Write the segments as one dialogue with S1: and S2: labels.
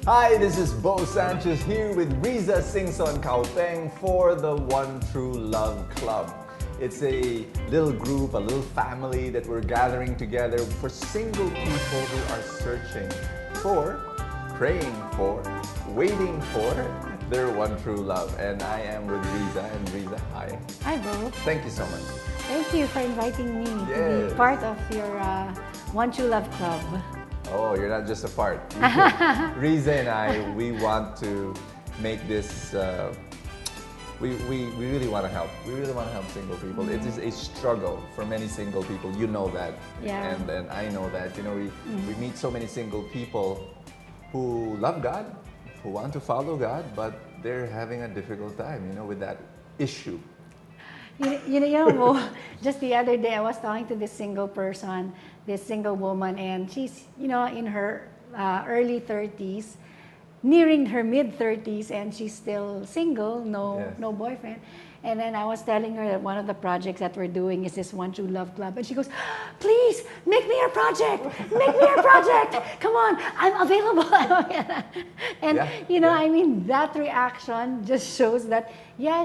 S1: Hi, this is Bo Sanchez here with Reza Singson Kaupeng for the One True Love Club. It's a little group, a little family that we're gathering together for single people who are searching for, praying for, waiting for their one true love. And I am with Reza. And Reza, hi.
S2: Hi, Bo.
S1: Thank you so much.
S2: Thank you for inviting me to
S1: Yes.
S2: be part of your One True Love Club.
S1: Oh, you're not just a part. Reza and I, we want to make this, we really want to help. We really want to help single people. It is a struggle for many single people. You know that.
S2: Yeah.
S1: And I know that. You know, we meet so many single people who love God, who want to follow God, but they're having a difficult time, you know, with that issue.
S2: You know, Bo, just the other day I was talking to this single person, this single woman, and she's, you know, in her early 30s, nearing her mid 30s, and she's still single, no boyfriend. And then I was telling her that one of the projects that we're doing is this One True Love Club, and she goes, "Please make me your project, make me your project. Come on, I'm available." And you know, I mean, that reaction just shows that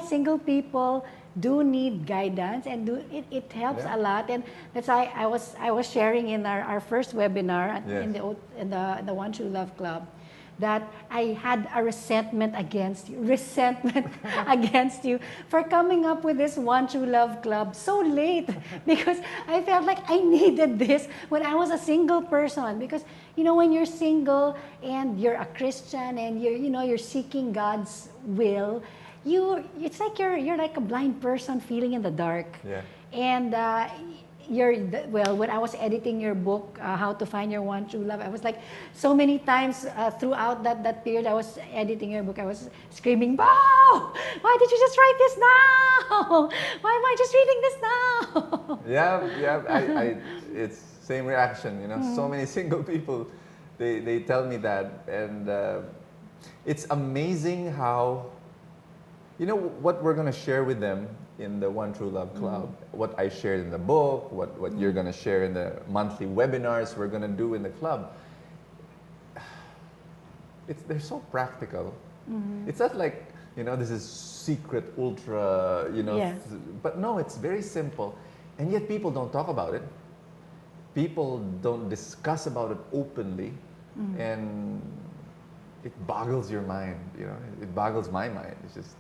S2: single people do need guidance, and it helps a lot. And that's why I was sharing in our first webinar in the One True Love Club that I had a resentment against you against you for coming up with this One True Love Club so late, because I felt like I needed this when I was a single person. Because you know, when you're single and you're a Christian and you're seeking God's will, it's like you're like a blind person feeling in the dark. And when I was editing your book, How to Find Your One True Love, I was like, so many times throughout that period I was editing your book, I was screaming, "Wow! Why did you just write this now? Why am I just reading this now?"
S1: I it's same reaction, you know. So many single people, they tell me that, and it's amazing how, you know, what we're going to share with them in the One True Love Club, what I shared in the book, what you're going to share in the monthly webinars we're going to do in the club. They're so practical. It's not like, you know, this is secret, ultra, you know, but no, it's very simple. And yet people don't talk about it. People don't discuss about it openly. And it boggles your mind, you know, it boggles my mind. It's just,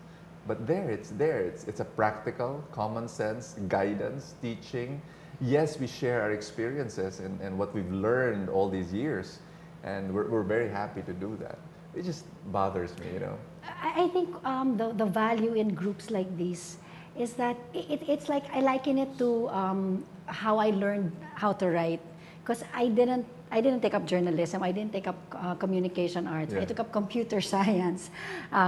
S1: but it's there. It's a practical, common sense guidance, teaching. Yes, we share our experiences and what we've learned all these years, and we're very happy to do that. It just bothers me, you know.
S2: I think the value in groups like this is that it's like, I liken it to how I learned how to write, because I didn't take up journalism. I didn't take up communication arts. I took up computer science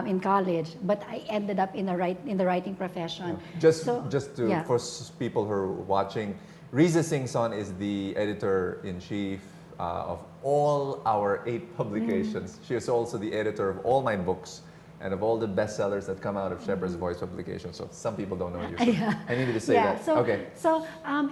S2: in college, but I ended up in the writing profession.
S1: For people who are watching, Reza Singson is the editor-in-chief of all our 8 publications. She is also the editor of all my books and of all the bestsellers that come out of Shepherd's Voice publication. So some people don't know you. So I needed to say that.
S2: So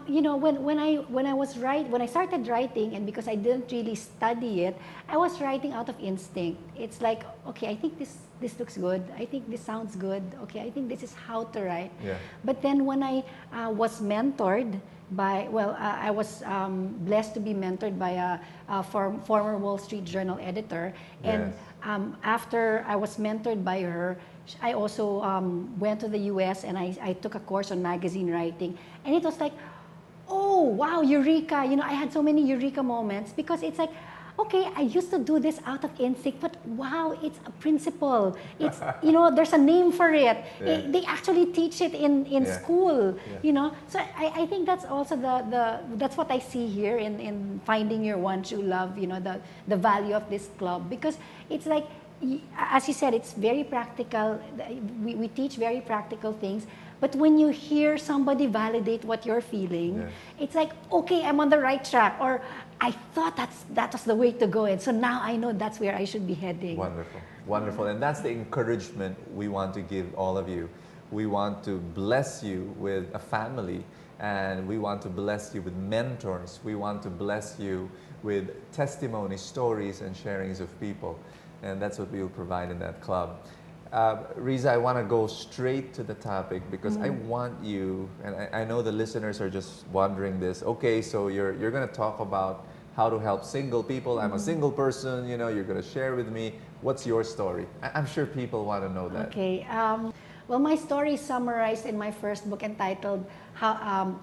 S2: you know, when I started writing, and because I didn't really study it, I was writing out of instinct. It's like, okay, I think this looks good. I think this sounds good. Okay, I think this is how to write. But then when I was mentored by, I was blessed to be mentored by a former Wall Street Journal editor, and after I was mentored by her, I also went to the US and I took a course on magazine writing, and it was like, oh wow, eureka! You know, I had so many eureka moments, because it's like, okay, I used to do this out of instinct, but wow, it's a principle. It's, you know, there's a name for it. They actually teach it in school, you know. So I think that's also that's what I see here in finding your one true love, you know, the value of this club, because it's like, as you said, it's very practical. We teach very practical things. But when you hear somebody validate what you're feeling, it's like, okay, I'm on the right track, or I thought that was the way to go, and so now I know that's where I should be heading.
S1: Wonderful, wonderful. And that's the encouragement we want to give all of you. We want to bless you with a family, and we want to bless you with mentors. We want to bless you with testimonies, stories, and sharings of people. and that's what we will provide in that club. Reza, I want to go straight to the topic because I want you, and I know the listeners are just wondering this. Okay, so you're going to talk about how to help single people. I'm a single person, you know, you're going to share with me. What's your story? I'm sure people want to know that.
S2: Okay. Well, my story is summarized in my first book entitled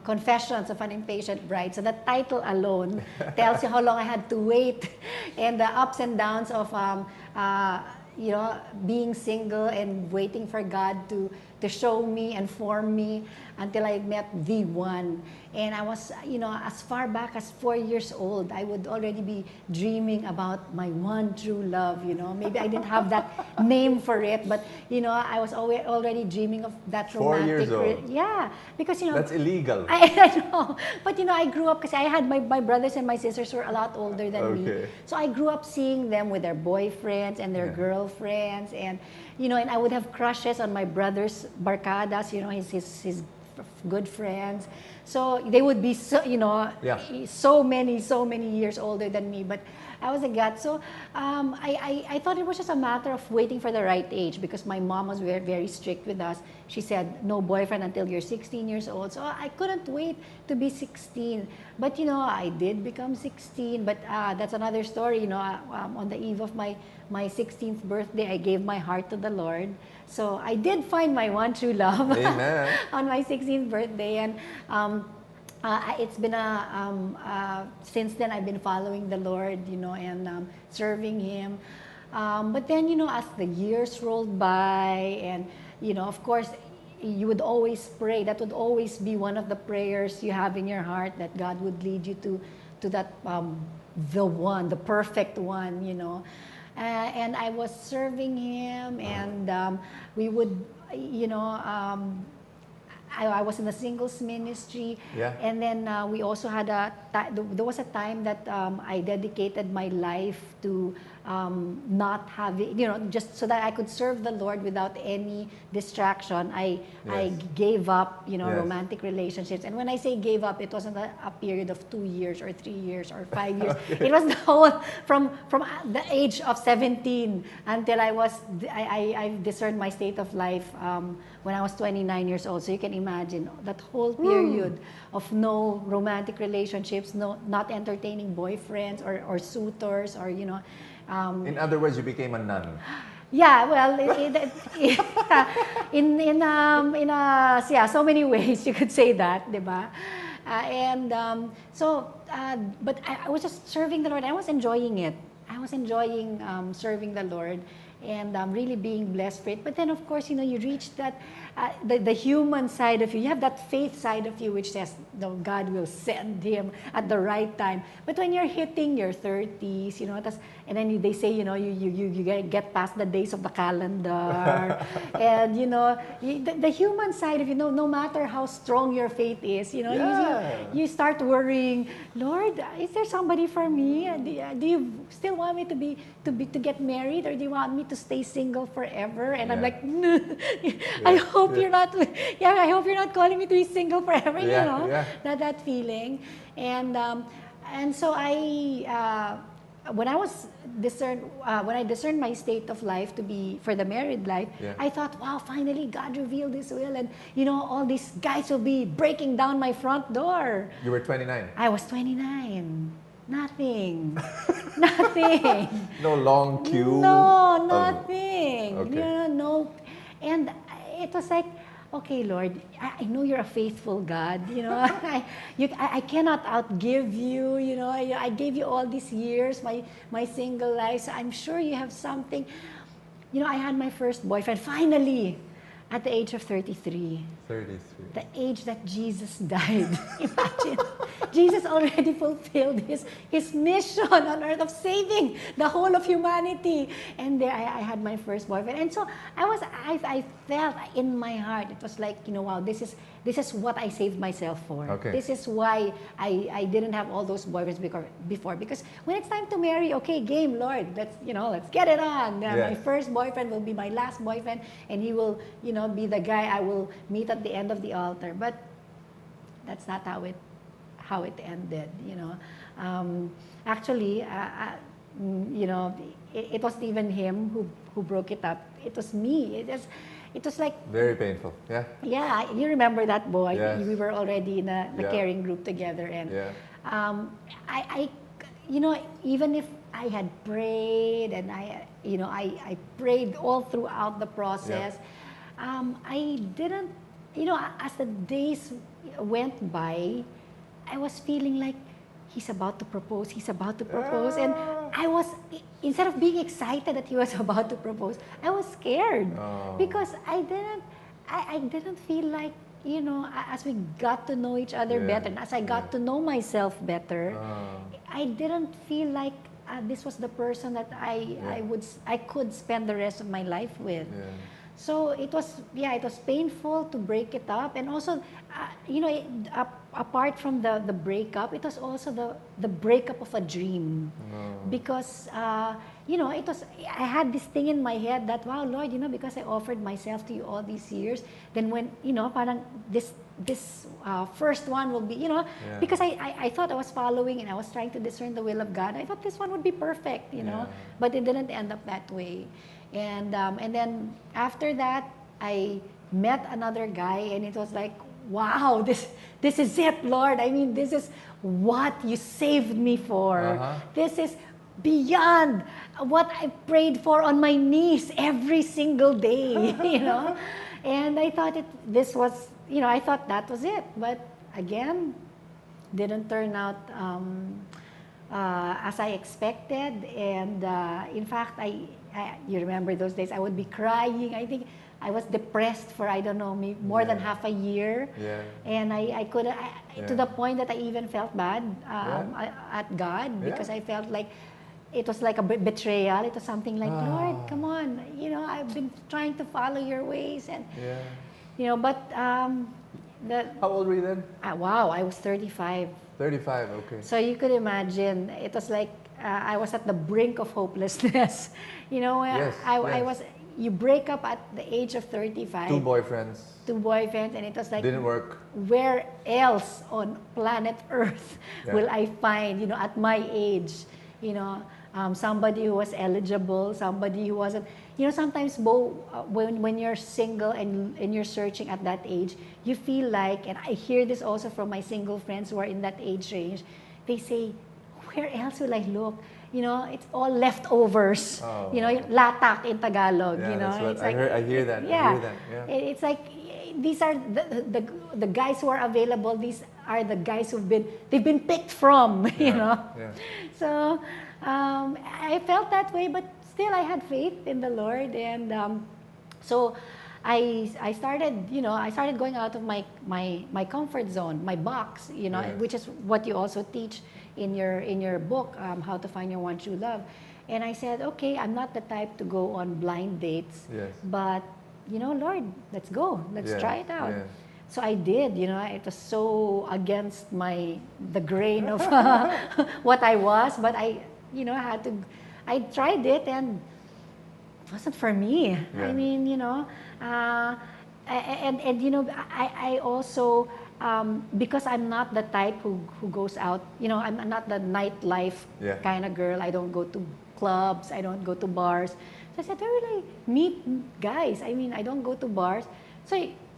S2: Confessions of an Impatient Bride. So the title alone tells you how long I had to wait and the ups and downs of you know, being single and waiting for God to show me and form me until I met the one. And I was, you know, as far back as 4 years old, I would already be dreaming about my one true love, you know. Maybe I didn't have that name for it, but, you know, I was already dreaming of that romantic.
S1: 4 years old?
S2: Yeah, because, you know.
S1: That's illegal.
S2: I know. But, you know, I grew up because I had my brothers and my sisters were a lot older than me. So I grew up seeing them with their boyfriends and their girlfriends. And, you know, and I would have crushes on my brother's barcadas, you know, his good friends. So they would be so, you know, so many years older than me. But I was a gut. So I thought it was just a matter of waiting for the right age because my mom was very, very strict with us. She said, no boyfriend until you're 16 years old. So I couldn't wait to be 16. But, you know, I did become 16. But that's another story. You know, on the eve of my 16th birthday, I gave my heart to the Lord. So I did find my one true love on my 16th birthday. And it's been since then I've been following the Lord, you know, and serving Him. But then, you know, as the years rolled by, and, you know, of course, you would always pray. That would always be one of the prayers you have in your heart, that God would lead you to that the one, the perfect one, you know. And I was serving Him, and we would, you know, I was in the singles ministry, and then we also had there was a time that I dedicated my life to not having, you know, just so that I could serve the Lord without any distraction. I gave up, you know, romantic relationships. And when I say gave up, it wasn't a period of 2 years or 3 years or 5 years. It was the whole from the age of 17 until I discerned my state of life when I was 29 years old. So you can imagine that whole period of no romantic relationships, not entertaining boyfriends or suitors, or, you know.
S1: In other words, you became a nun.
S2: Yeah, well, so many ways you could say that, diba? But I was just serving the Lord. I was enjoying it. I was enjoying serving the Lord and really being blessed for it. But then, of course, you know, you reach that, the human side of you. You have that faith side of you which says, no, God will send him at the right time. But when you're hitting your 30s, you know, and then they say, you know, you get past the days of the calendar. And, you know, the human side of you, no matter how strong your faith is, you know, you start worrying, Lord, is there somebody for me? Do you still want me to get married, or do you want me to stay single forever? And I'm like, I hope you're not. I hope you're not calling me to be single forever. You know, that feeling, and so when I discerned my state of life to be for the married life, I thought, wow, finally God revealed His will, and, you know, all these guys will be breaking down my front door.
S1: You were 29.
S2: I was 29. Nothing. Nothing.
S1: No long queue.
S2: No, nothing.
S1: Okay.
S2: No. And it was like, okay, Lord, I know you're a faithful God. You know, I cannot outgive you. You know, I gave you all these years, my single life. So I'm sure you have something. You know, I had my first boyfriend finally at the age of 33.
S1: 33.
S2: The age that Jesus died. Imagine. Jesus already fulfilled his mission on earth of saving the whole of humanity. And there I had my first boyfriend. And so I felt in my heart, it was like, you know, wow, this is what I saved myself for.
S1: Okay.
S2: This is why I didn't have all those boyfriends before. Because when it's time to marry, okay, game, Lord, let's get it on. My first boyfriend will be my last boyfriend, and he will, you know, be the guy I will meet at the end of the altar. But that's not how it ended, you know. Actually, you know, it wasn't even him who broke it up. It was me. It was like
S1: very painful. Yeah.
S2: Yeah, you remember that boy?
S1: Yes.
S2: We were already in the
S1: Yeah.
S2: caring group together, and
S1: Yeah.
S2: I, you know, even if I had prayed and I prayed all throughout the process, I didn't, as the days went by, I was feeling like he's about to propose, he's about to propose. And I was, instead of being excited that he was about to propose, I was scared because I didn't feel like, as we got to know each other better, and as I got to know myself better, I didn't feel like this was the person that I could spend the rest of my life with. So it was painful to break it up, and also, apart from the breakup, it was also the breakup of a dream, because it was, I had this thing in my head that, wow, Lord, because I offered myself to you all these years, then when parang this first one will be, because I thought I was following and I was trying to discern the will of God. I thought this one would be perfect, but it didn't end up that way. And then after that, I met another guy, and it was like, wow, this is it, Lord. I mean, this is what you saved me for. This is beyond what I prayed for on my knees every single day, And I thought I thought that was it. But again, didn't turn out as I expected. And in fact, you remember those days, I would be crying. I think I was depressed for, I don't know, maybe more than half a year. And I couldn't, to the point that I even felt bad at God, because I felt like it was like a betrayal. It was something like, Lord, come on, I've been trying to follow your ways. And, but
S1: how old were you then?
S2: Wow, I was 35.
S1: 35, okay.
S2: So you could imagine, it was like I was at the brink of hopelessness. I was. You break up at the age of 35. Two boyfriends, and it was like,
S1: didn't work.
S2: Where else on planet Earth will I find, at my age, somebody who was eligible, somebody who wasn't. Sometimes when you're single and you're searching at that age, you feel like, and I hear this also from my single friends who are in that age range, they say, where else will I look? It's all leftovers. Latak in Tagalog.
S1: That's what
S2: it's
S1: I heard. I hear that.
S2: Yeah,
S1: I hear that. Yeah.
S2: It's like these are the guys who are available. These are the guys they've been picked from. So I felt that way, but still I had faith in the Lord, and so I started going out of my comfort zone, my box, which is what you also teach in your book, How to Find Your One True Love. And I said, okay, I'm not the type to go on blind dates, but Lord, let's go, let's try it out. So I did, it was so against the grain of what I was, but I tried it, and it wasn't for me. I mean, I also, because I'm not the type who goes out, I'm not the nightlife kind of girl. I don't go to clubs, I don't go to bars. So I said, where will I meet guys? I mean, I don't go to bars. So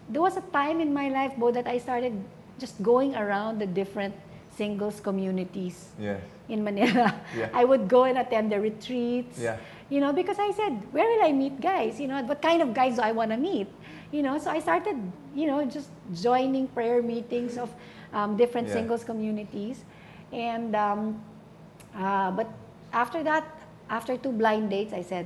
S2: there was a time in my life, Bo, that I started just going around the different singles communities in Manila. I would go and attend the retreats, because I said, where will I meet guys? What kind of guys do I want to meet? So I started, just joining prayer meetings of different singles communities. And, but after that, after 2 blind dates, I said,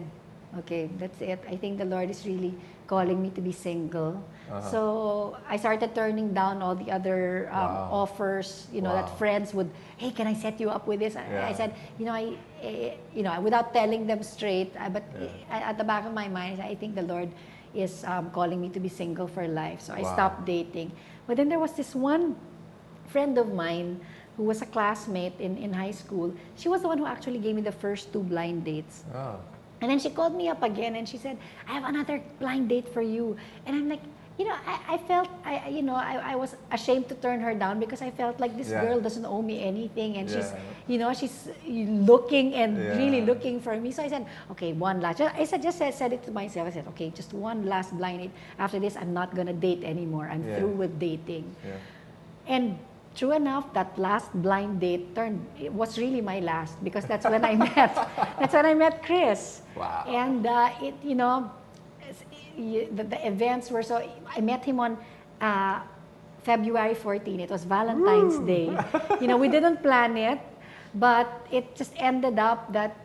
S2: okay, that's it. I think the Lord is really calling me to be single. So I started turning down all the other offers, that friends would, hey, can I set you up with this? I said, without telling them straight, but at the back of my mind, I think the Lord is calling me to be single for life. So I stopped dating. But then there was this one friend of mine who was a classmate in high school. She was the one who actually gave me the first 2 blind dates. And then she called me up again and she said, I have another blind date for you. And I'm like, I felt, I was ashamed to turn her down because I felt like this girl doesn't owe me anything, and she's looking and really looking for me. So I said, okay, one last. I said it to myself. I said, okay, just one last blind date. After this, I'm not gonna date anymore. I'm through with dating. And true enough, that last blind date it was really my last, because that's when I met Chris.
S1: Wow.
S2: And the events were so. I met him on February 14. It was Valentine's Day. We didn't plan it, but it just ended up that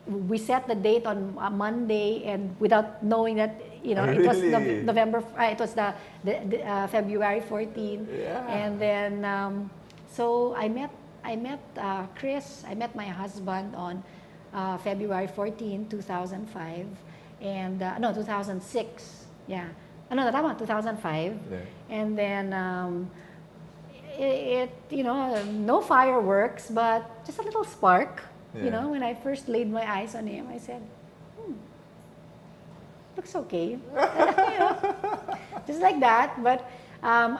S2: we set the date on a Monday, and without knowing that, it was November. It was the February 14. And then so I met Chris. I met my husband on February 14, 2005. And no, 2006. Yeah. No, that one, 2005. And then no fireworks, but just a little spark. When I first laid my eyes on him, I said, looks okay. Just like that. But when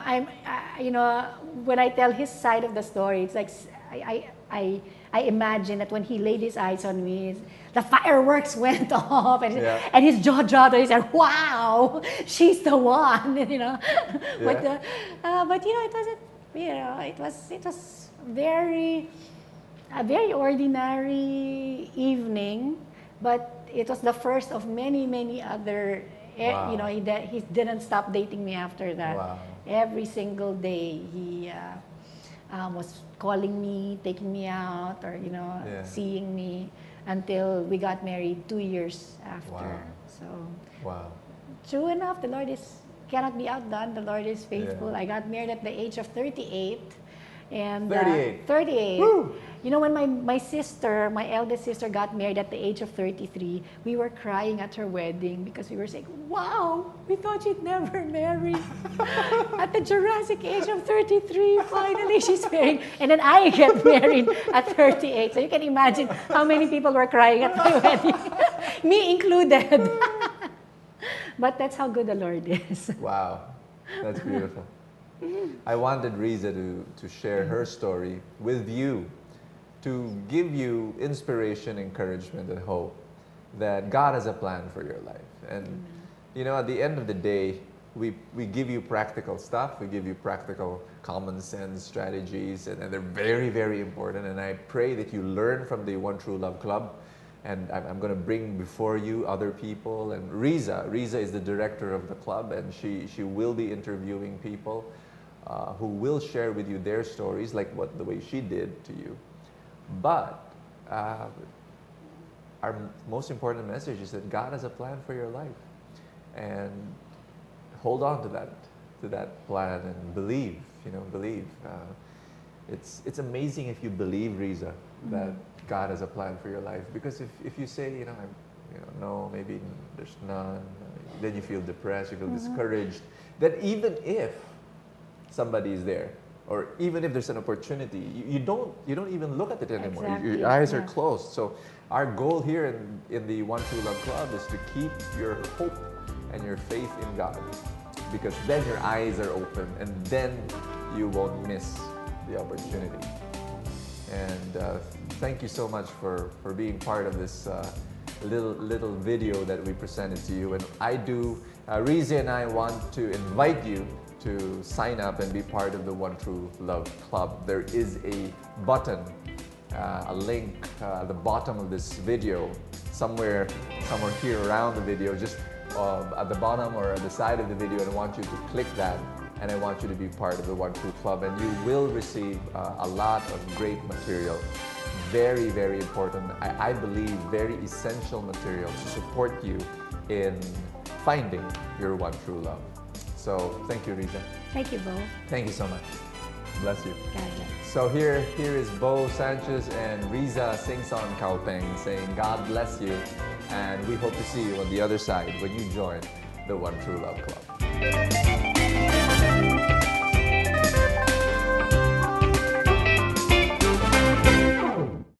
S2: I tell his side of the story, it's like I imagine that when he laid his eyes on me, the fireworks went off, and his jaw dropped, and he said, "Wow, she's the one." But it wasn't. It was a very ordinary evening, but it was the first of many other.
S1: Wow.
S2: He didn't stop dating me after that.
S1: Wow.
S2: Every single day he was calling me, taking me out, or seeing me, until we got married 2 years after.
S1: Wow.
S2: So, true enough, the Lord cannot be outdone. The Lord is faithful. I got married at the age of 38. And 38.
S1: Woo!
S2: When my sister, my eldest sister, got married at the age of 33, we were crying at her wedding because we were saying, wow, we thought she'd never marry. At the Jurassic age of 33, finally she's married. And then I get married at 38. So you can imagine how many people were crying at my wedding, me included. But that's how good the Lord is.
S1: Wow, that's beautiful. I wanted Reza to share her story with you, to give you inspiration, encouragement, and hope that God has a plan for your life. And at the end of the day, we give you practical stuff, we give you practical common sense strategies, and they're very, very important. And I pray that you learn from the One True Love Club. And I'm going to bring before you other people. And Reza is the director of the club, and she will be interviewing people who will share with you their stories, like the way she did to you. But our most important message is that God has a plan for your life, and hold on to that plan and believe. Believe. It's amazing if you believe, Reza, that God has a plan for your life. Because if you say, no, maybe there's none, then you feel depressed, you feel discouraged. That even if somebody is there, or even if there's an opportunity, you don't even look at it anymore.
S2: Exactly.
S1: Your eyes are closed. So our goal here in the One True Love Club is to keep your hope and your faith in God, because then your eyes are open, and then you won't miss the opportunity. And thank you so much for being part of this little video that we presented to you. And Reza and I want to invite you to sign up and be part of the One True Love Club. There is a button, a link at the bottom of this video, somewhere here around the video, just at the bottom or at the side of the video, and I want you to click that, and I want you to be part of the One True Club, and you will receive a lot of great material. Very, very important, I believe very essential material to support you in finding your one true love. So thank you, Reza.
S2: Thank you, Bo.
S1: Thank you so much. Bless you.
S2: God bless.
S1: So here is Bo Sanchez and Reza Singson Kaupeng saying God bless you, and we hope to see you on the other side when you join the One True Love Club.